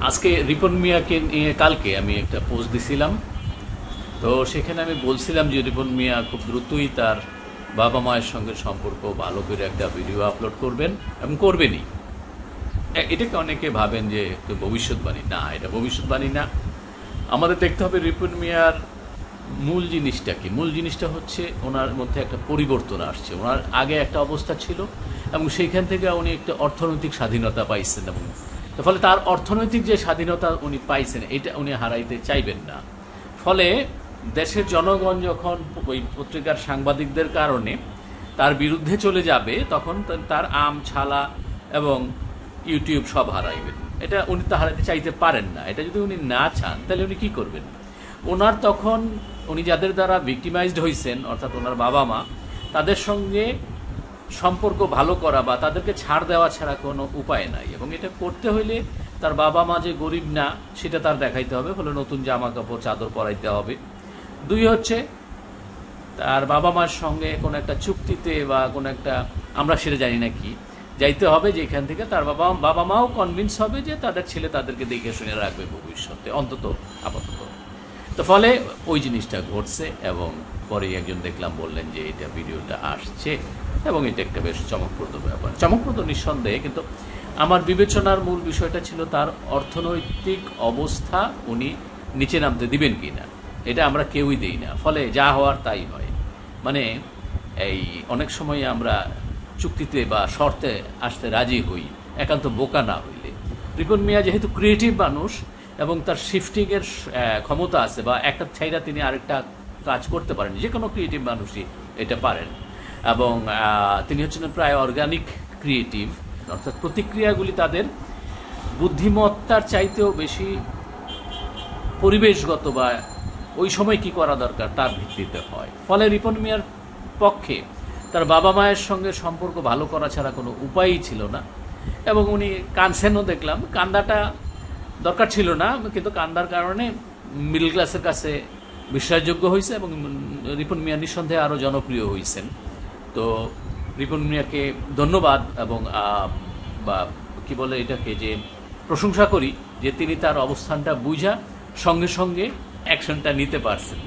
আজকে রিপন মিয়াকে নিয়ে কালকে আমি একটা পোস্ট দিছিলাম। তো সেখানে আমি বলছিলাম যে রিপন মিয়া খুব দ্রুতই তার বাবা মায়ের সঙ্গে সম্পর্ক ভালো করে একটা ভিডিও আপলোড করবেন এবং করবেনই। এটাকে অনেকে ভাবেন যে একটু ভবিষ্যৎবাণী, না, এটা ভবিষ্যৎবাণী না। আমাদের দেখতে হবে রিপন মিয়ার মূল জিনিসটা কি। মূল জিনিসটা হচ্ছে ওনার মধ্যে একটা পরিবর্তন আসছে। ওনার আগে একটা অবস্থা ছিল এবং সেইখান থেকে উনি একটা অর্থনৈতিক স্বাধীনতা পাইছেন, এবং ফলে তার অর্থনৈতিক যে স্বাধীনতা উনি পাইছেন এটা উনি হারাইতে চাইবেন না। ফলে দেশের জনগণ যখন ওই পত্রিকার সাংবাদিকদের কারণে তার বিরুদ্ধে চলে যাবে, তখন তার আম ছালা এবং ইউটিউব সব হারাইবেন। এটা উনি তো হারাইতে চাইতে পারেন না। এটা যদি উনি না চান তাহলে উনি কী করবেন? ওনার তখন উনি যাদের দ্বারা ভিক্টিমাইজড হয়েছেন, অর্থাৎ ওনার বাবা মা, তাদের সঙ্গে সম্পর্ক ভালো করা বা তাদেরকে ছাড় দেওয়া ছাড়া কোনো উপায় নাই। এবং এটা করতে হইলে তার বাবা মা যে গরিব না সেটা তার দেখাইতে হবে, ফলে নতুন জামা কাপড় চাদর পরাইতে হবে। দুই হচ্ছে তার বাবা মার সঙ্গে কোনো একটা চুক্তিতে বা কোনো একটা, আমরা সেটা জানি না কি, যাইতে হবে, যে এখান থেকে তার বাবা মাও কনভিন্স হবে যে তাদের ছেলে তাদেরকে দেখে শুনে রাখবে ভবিষ্যতে, অন্তত আপাতত। তো ফলে ওই জিনিসটা ঘটছে এবং পরে একজন দেখলাম বললেন যে এটা ভিডিওটা আসছে এবং এটা একটা বেশ চমকপ্রদ ব্যাপার। চমকপ্রদ নিঃসন্দেহে, কিন্তু আমার বিবেচনার মূল বিষয়টা ছিল তার অর্থনৈতিক অবস্থা উনি নিচে নামতে দিবেন কি না। এটা আমরা কেউই দিই না, ফলে যা হওয়ার তাই হয়। মানে এই অনেক সময় আমরা চুক্তিতে বা শর্তে আসতে রাজি হই একান্ত বোকা না হইলে। রিপন মিয়া যেহেতু ক্রিয়েটিভ মানুষ এবং তার শিফটিংয়ের ক্ষমতা আছে, বা একটা ছাইরা তিনি আরেকটা কাজ করতে পারেন, যে কোনো ক্রিয়েটিভ মানুষই এটা পারেন। এবং তিনি হচ্ছেন প্রায় অর্গানিক ক্রিয়েটিভ, অর্থাৎ প্রতিক্রিয়াগুলি তাদের বুদ্ধিমত্তার চাইতেও বেশি পরিবেশগত বা ওই সময় কি করা দরকার তার ভিত্তিতে হয়। ফলে রিপন মিয়ার পক্ষে তার বাবা মায়ের সঙ্গে সম্পর্ক ভালো করা ছাড়া কোনো উপায়ই ছিল না। এবং উনি কাঁদছেনও দেখলাম। কান্দাটা দরকার ছিল না, কিন্তু কান্দার কারণে মিডল ক্লাসের কাছে বিশ্বাসযোগ্য হয়েছে এবং রিপন মিয়া নিঃসন্দেহে আরও জনপ্রিয় হয়েছেন। তো রিপন মিয়াকে ধন্যবাদ এবং বা কি বলে এটাকে, যে প্রশংসা করি যে তিনি তার অবস্থানটা বুঝা সঙ্গে সঙ্গে অ্যাকশনটা নিতে পারছেন।